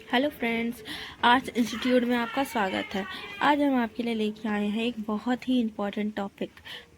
Hello friends, arts institute में आपका स्वागत है। आज हम आपके लिए लेके आए हैं एक बहुत ही इम्पोर्टेंट टॉपिक,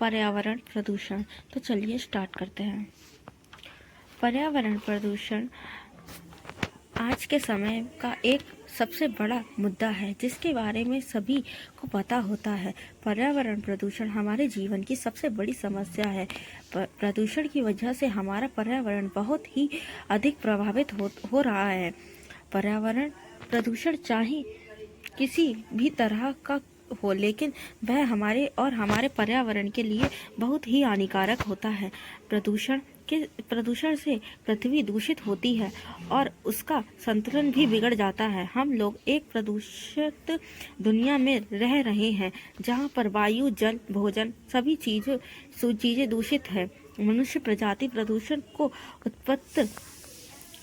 पर्यावरण प्रदूषण। तो चलिए स्टार्ट करते हैं। पर्यावरण प्रदूषण आज के समय का एक सबसे बड़ा मुद्दा है जिसके बारे में सभी को पता होता है। पर्यावरण प्रदूषण हमारे जीवन की सबसे बड़ी समस्या है। प्रदूषण की वजह से हमारा पर्यावरण बहुत ही अधिक प्रभावित हो रहा है। पर्यावरण प्रदूषण चाहे किसी भी तरह का हो, लेकिन वह हमारे और हमारे पर्यावरण के लिए बहुत ही हानिकारक होता है। प्रदूषण से पृथ्वी दूषित होती है और उसका संतुलन भी बिगड़ जाता है। हम लोग एक प्रदूषित दुनिया में रह रहे हैं जहां पर वायु, जल, भोजन सभी चीजें दूषित है। मनुष्य प्रजाति प्रदूषण को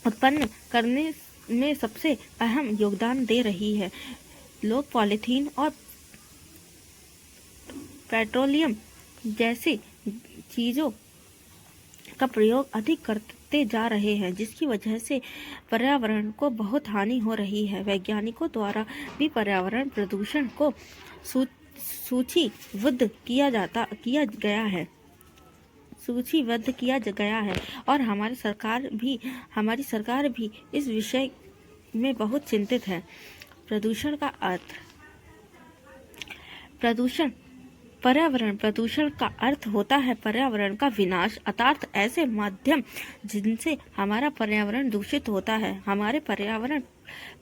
उत्पन्न करने में सबसे अहम योगदान दे रही है। लोग पॉलीथीन और पेट्रोलियम जैसी चीजों का प्रयोग अधिक करते जा रहे हैं, जिसकी वजह से पर्यावरण को बहुत हानि हो रही है। वैज्ञानिकों द्वारा भी पर्यावरण प्रदूषण को सूचीबद्ध किया गया है और हमारी सरकार भी इस विषय में बहुत चिंतित है। प्रदूषण का अर्थ पर्यावरण प्रदूषण का अर्थ होता है पर्यावरण का विनाश, अर्थात ऐसे माध्यम जिनसे हमारा पर्यावरण दूषित होता है। हमारे पर्यावरण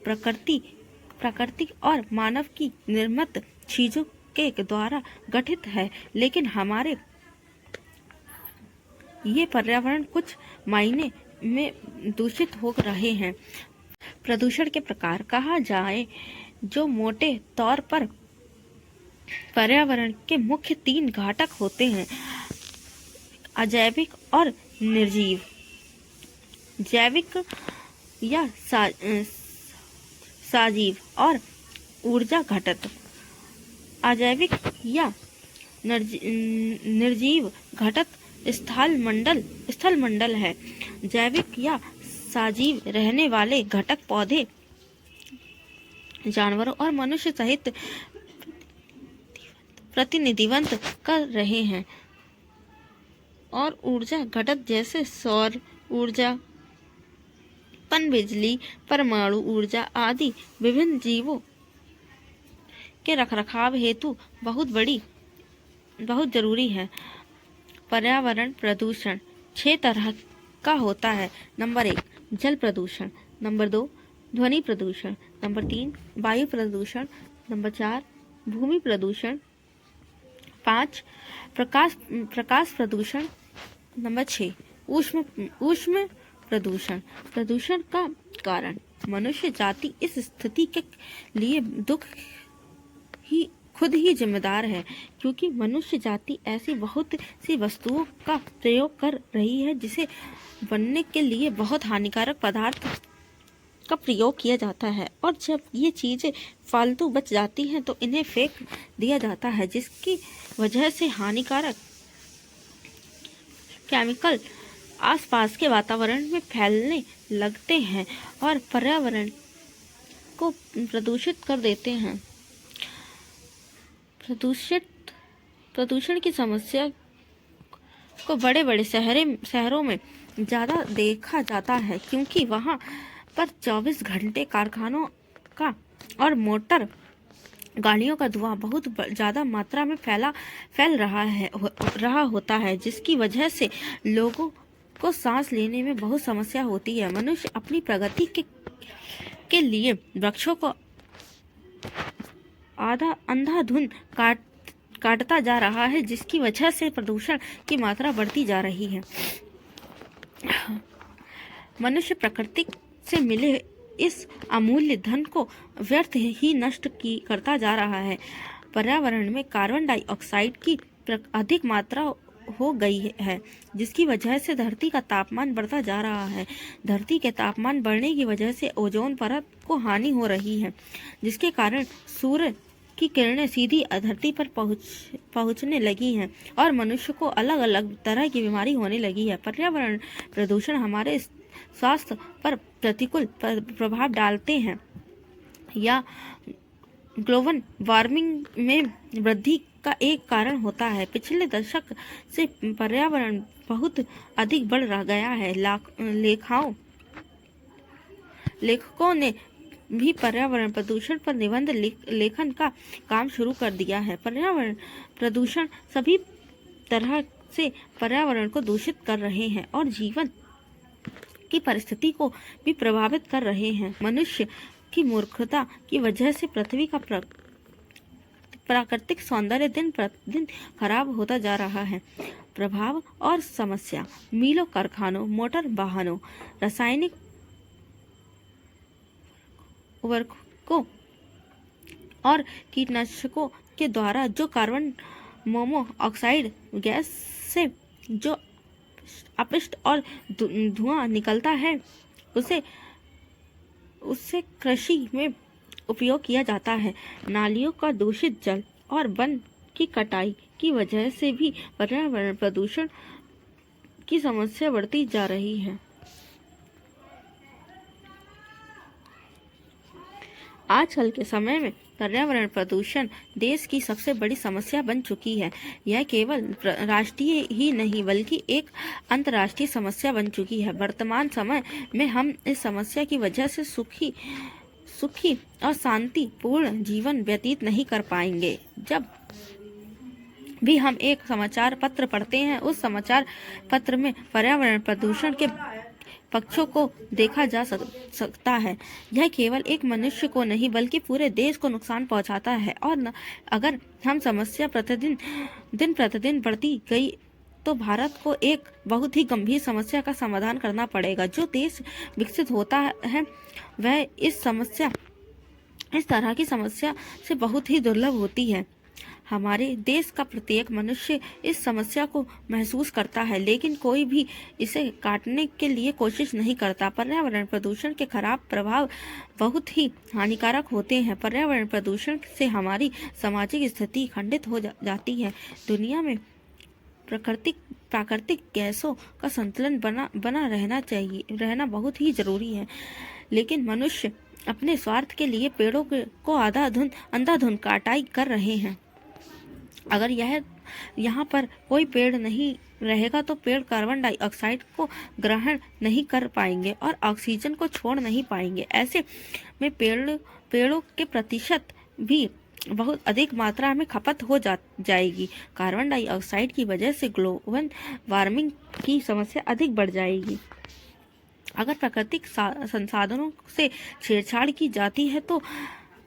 प्रकृति और मानव की निर्मित चीजों के द्वारा गठित है, लेकिन हमारे ये पर्यावरण कुछ मायने में दूषित हो रहे हैं। प्रदूषण के प्रकार कहा जाए जो मोटे तौर पर पर्यावरण के मुख्य 3 घटक होते हैं: अजैविक और निर्जीव। जैविक या सजीव और ऊर्जा घटक। अजैविक या निर्जीव घटक स्थल मंडल है। जैविक या सजीव रहने वाले घटक पौधे, जानवरों और मनुष्य सहित प्रतिनिधित्व कर रहे हैं। और ऊर्जा घटक जैसे सौर ऊर्जा, पनबिजली, परमाणु ऊर्जा आदि विभिन्न जीवों के रखरखाव हेतु बहुत जरूरी है। पर्यावरण प्रदूषण 6 तरह का होता है। नंबर 1 जल प्रदूषण, नंबर 2 ध्वनि प्रदूषण, नंबर 3 वायु प्रदूषण, नंबर 4 भूमि प्रदूषण, 5 प्रकाश प्रदूषण, नंबर 6 ऊष्म प्रदूषण। प्रदूषण का कारण मनुष्य जाति इस स्थिति के लिए खुद ही जिम्मेदार है, क्योंकि मनुष्य जाति ऐसी बहुत सी वस्तुओं का प्रयोग कर रही है जिसे बनने के लिए बहुत हानिकारक पदार्थ का प्रयोग किया जाता है, और जब ये चीजें फालतू बच जाती हैं तो इन्हें फेंक दिया जाता है, जिसकी वजह से हानिकारक केमिकल आसपास के वातावरण में फैलने लगते हैं और पर्यावरण को प्रदूषित कर देते हैं। प्रदूषण की समस्या को बड़े शहरों में ज़्यादा देखा जाता है, क्योंकि वहाँ पर 24 घंटे कारखानों का और मोटर गाड़ियों का धुआं बहुत ज़्यादा मात्रा में फैल रहा होता है, जिसकी वजह से लोगों को सांस लेने में बहुत समस्या होती है। मनुष्य अपनी प्रगति के लिए वृक्षों को अंधाधुंध काटता जा रहा है, जिसकी वजह से प्रदूषण की मात्रा बढ़ती जा रही है। मनुष्य प्रकृति से मिले इस अमूल्य धन को व्यर्थ ही नष्ट करता जा रहा है। पर्यावरण में कार्बन डाइऑक्साइड की अधिक मात्रा हो गई है, जिसकी वजह से धरती का तापमान बढ़ता जा रहा है। धरती के तापमान बढ़ने की वजह से ओजोन परत को हानि हो रही है, जिसके कारण सूर्य की किरणें सीधी धरती पर पहुंचने लगी हैं और मनुष्य को अलग अलग तरह की बीमारी होने लगी है। पर्यावरण प्रदूषण हमारे स्वास्थ्य पर प्रतिकूल प्रभाव डालते हैं या ग्लोबल वार्मिंग में वृद्धि का एक कारण होता है। पिछले दशक से पर्यावरण बहुत अधिक बढ़ गया है। लेखकों ने भी पर्यावरण प्रदूषण पर निबंध लेखन का काम शुरू कर दिया है। पर्यावरण प्रदूषण सभी तरह से पर्यावरण को दूषित कर रहे हैं और जीवन की परिस्थिति को भी प्रभावित कर रहे हैं। मनुष्य की मूर्खता की वजह से पृथ्वी का प्राकृतिक सौंदर्य दिन प्रतिदिन खराब होता जा रहा है। प्रभाव और समस्या: मीलों कारखानों, मोटर वाहनों, रासायनिक उर्वरकों और कीटनाशकों के द्वारा जो कार्बन मोनोऑक्साइड गैस से जो अपशिष्ट और धुआं निकलता है उससे कृषि में उपयोग किया जाता है। नालियों का दूषित जल और वन की कटाई की वजह से भी पर्यावरण प्रदूषण की समस्या बढ़ती जा रही है। आजकल के समय में पर्यावरण प्रदूषण देश की सबसे बड़ी समस्या बन चुकी है। यह केवल राष्ट्रीय ही नहीं बल्कि एक अंतर्राष्ट्रीय समस्या बन चुकी है। वर्तमान समय में हम इस समस्या की वजह से सुखी और शांतिपूर्ण जीवन व्यतीत नहीं कर पाएंगे। जब भी हम एक समाचार पत्र पढ़ते हैं, उस समाचार पत्र में पर्यावरण प्रदूषण के पक्षों को देखा जा सकता है। यह केवल एक मनुष्य को नहीं बल्कि पूरे देश को नुकसान पहुंचाता है और अगर हम समस्या दिन प्रतिदिन बढ़ती गई तो भारत को एक बहुत ही गंभीर समस्या का समाधान करना पड़ेगा। जो देश विकसित होता है वह इस तरह की समस्या से बहुत ही दुर्लभ होती है। हमारे देश का प्रत्येक मनुष्य इस समस्या को महसूस करता है, लेकिन कोई भी इसे काटने के लिए कोशिश नहीं करता। पर्यावरण प्रदूषण के खराब प्रभाव बहुत ही हानिकारक होते हैं। पर्यावरण प्रदूषण से हमारी सामाजिक स्थिति खंडित हो जाती है। दुनिया में प्राकृतिक गैसों का संतुलन बना रहना बहुत ही जरूरी है, लेकिन मनुष्य अपने स्वार्थ के लिए पेड़ों को अंधाधुंध कटाई कर रहे हैं। अगर यहाँ पर कोई पेड़ नहीं रहेगा तो पेड़ कार्बन डाइऑक्साइड को ग्रहण नहीं कर पाएंगे और ऑक्सीजन को छोड़ नहीं पाएंगे। ऐसे में पेड़ों के प्रतिशत भी बहुत अधिक मात्रा में खपत हो जाएगी। कार्बन डाइऑक्साइड की वजह से ग्लोबल वार्मिंग की समस्या अधिक बढ़ जाएगी। अगर प्राकृतिक संसाधनों से छेड़छाड़ की जाती है तो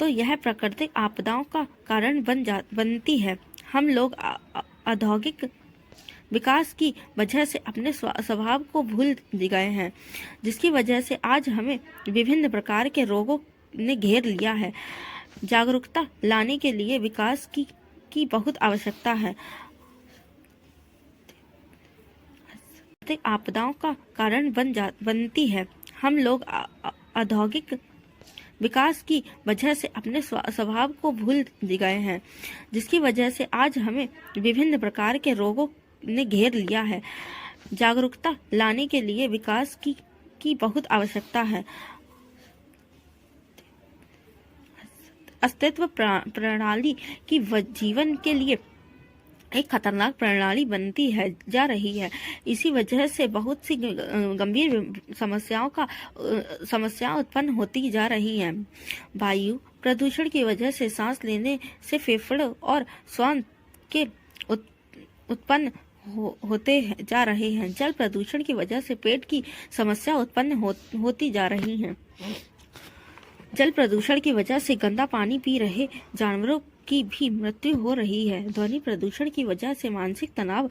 यह प्राकृतिक आपदाओं का कारण बनती है। हम लोग औद्योगिक विकास की वजह से अपने स्वभाव को भूल गए हैं, जिसकी वजह से आज हमें विभिन्न प्रकार के रोगों ने घेर लिया है। जागरूकता लाने के लिए विकास की बहुत आवश्यकता है। आपदाओं का कारण बनती है। हम लोग औद्योगिक विकास की वजह से अपने स्वभाव को भूल गए हैं, जिसकी वजह से आज हमें विभिन्न प्रकार के रोगों ने घेर लिया है। जागरूकता लाने के लिए विकास की बहुत आवश्यकता है। अस्तित्व प्रणाली की जीवन के लिए एक खतरनाक प्रणाली बनती है जा रही है। इसी वजह से बहुत सी गंभीर समस्याएं उत्पन्न होती जा रही हैं। वायु प्रदूषण की वजह से सांस लेने से फेफड़े और श्वास के उत्पन्न होते जा रहे हैं। जल प्रदूषण की वजह से पेट की समस्या उत्पन्न होती जा रही है। जल प्रदूषण की वजह से गंदा पानी पी रहे जानवरों की भी मृत्यु हो रही है। ध्वनि प्रदूषण की वजह से मानसिक तनाव,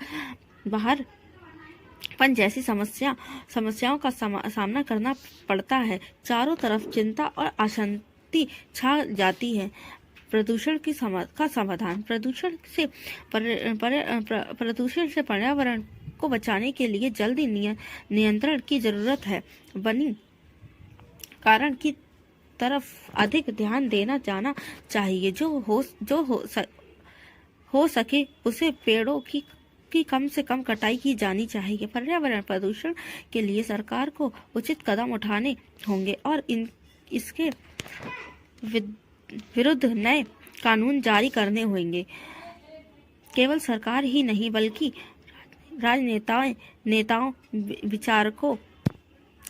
बाहरपन जैसी समस्याओं का सामना करना पड़ता है। चारों तरफ चिंता और अशांति छा जाती है। प्रदूषण का समाधान: प्रदूषण से पर्यावरण को बचाने के लिए जल्दी नियंत्रण की जरूरत है। वनीकरण की तरफ अधिक ध्यान देना जाना चाहिए। जो हो सके उसे पेड़ों की की कम से कम कटाई की जानी चाहिए। पर्यावरण प्रदूषण के लिए सरकार को उचित कदम उठाने होंगे और इसके विरुद्ध नए कानून जारी करने होंगे। केवल सरकार ही नहीं बल्कि नेताओं, विचारकों,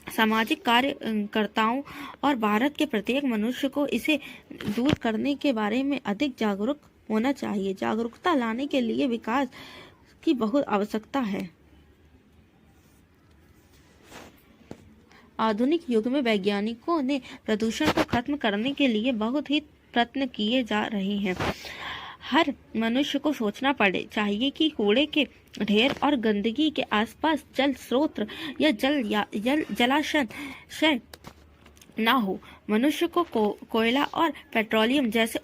सामाजिक कार्यकर्ताओं और भारत के प्रत्येक मनुष्य को इसे दूर करने के बारे में अधिक जागरूक होना चाहिए। जागरूकता लाने के लिए विकास की बहुत आवश्यकता है। आधुनिक युग में वैज्ञानिकों ने प्रदूषण को खत्म करने के लिए बहुत ही प्रयत्न किए जा रहे हैं। हर मनुष्य को सोचना चाहिए कि कूड़े के ढेर और गंदगी के आसपास जल स्रोत या जलाशय ना हो। मनुष्य को कोयला और पेट्रोलियम जैसे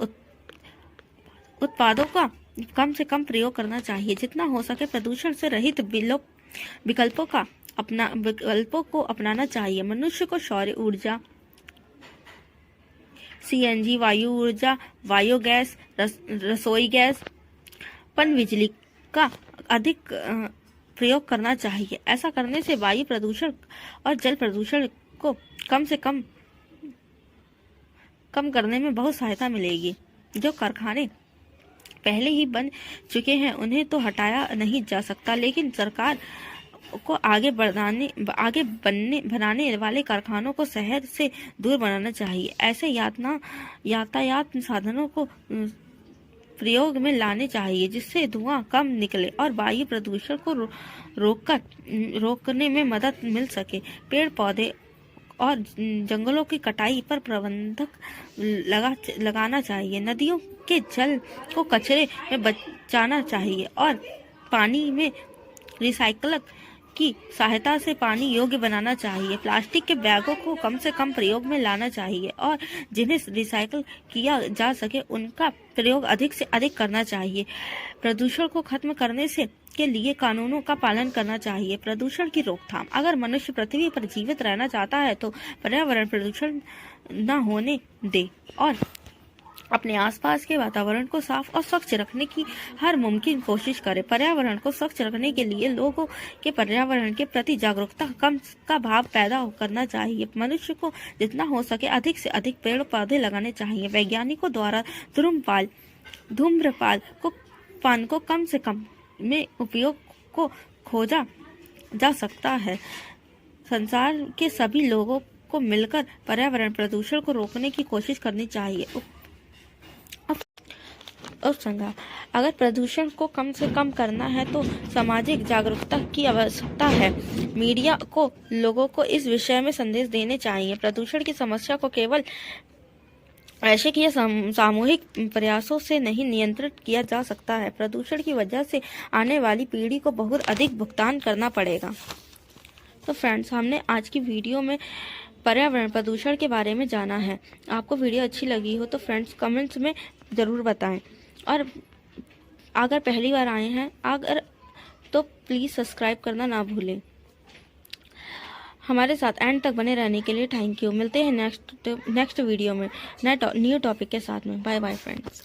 उत्पादों का कम से कम प्रयोग करना चाहिए। जितना हो सके प्रदूषण से रहित विकल्पों को अपनाना चाहिए। मनुष्य को सौर ऊर्जा, CNG, वायु ऊर्जा, बायोगैस, रसोई गैस, पनबिजली का अधिक प्रयोग करना चाहिए। ऐसा करने से वायु प्रदूषण और जल प्रदूषण को कम से कम करने में बहुत सहायता मिलेगी। जो कारखाने पहले ही बन चुके हैं उन्हें तो हटाया नहीं जा सकता, लेकिन सरकार को आगे बनाने वाले कारखानों को शहर से दूर बनाना चाहिए। ऐसे यातायात साधनों को प्रयोग में लाने चाहिए जिससे धुआं कम निकले और वायु प्रदूषण को रोकने में मदद मिल सके। पेड़ पौधे और जंगलों की कटाई पर प्रतिबंध लगाना चाहिए। नदियों के जल को कचरे में बचाना चाहिए और पानी में रिसाइकल की सहायता से पानी योग्य बनाना चाहिए। प्लास्टिक के बैगों को कम से कम प्रयोग में लाना चाहिए और जिन्हें रिसाइकल किया जा सके उनका प्रयोग अधिक से अधिक करना चाहिए। प्रदूषण को खत्म करने के लिए कानूनों का पालन करना चाहिए। प्रदूषण की रोकथाम। अगर मनुष्य पृथ्वी पर जीवित रहना चाहता है तो पर्यावरण प्रदूषण न होने दे और अपने आसपास के वातावरण को साफ और स्वच्छ रखने की हर मुमकिन कोशिश करें। पर्यावरण को स्वच्छ रखने के लिए लोगों के पर्यावरण के प्रति जागरूकता का भाव पैदा करना चाहिए। मनुष्य को जितना हो सके अधिक से अधिक पेड़ पौधे लगाने चाहिए। वैज्ञानिकों द्वारा धूम्रपान को कम से कम में उपयोग को खोजा जा सकता है। संसार के सभी लोगों को मिलकर पर्यावरण प्रदूषण को रोकने की कोशिश करनी चाहिए। अगर प्रदूषण को कम से कम करना है तो सामाजिक जागरूकता की आवश्यकता है। मीडिया को लोगों को इस विषय में संदेश देने चाहिए। प्रदूषण की समस्या को केवल ऐसे किए सामूहिक प्रयासों से नहीं नियंत्रित किया जा सकता है। प्रदूषण की वजह से आने वाली पीढ़ी को बहुत अधिक भुगतान करना पड़ेगा। तो फ्रेंड्स, हमने आज की वीडियो में पर्यावरण प्रदूषण के बारे में जाना है। आपको वीडियो अच्छी लगी हो तो फ्रेंड्स कमेंट्स में ज़रूर बताएं और अगर पहली बार आए हैं तो प्लीज़ सब्सक्राइब करना ना भूलें। हमारे साथ एंड तक बने रहने के लिए थैंक यू। मिलते हैं नेक्स्ट वीडियो में न्यू टॉपिक के साथ में। Bye bye friends.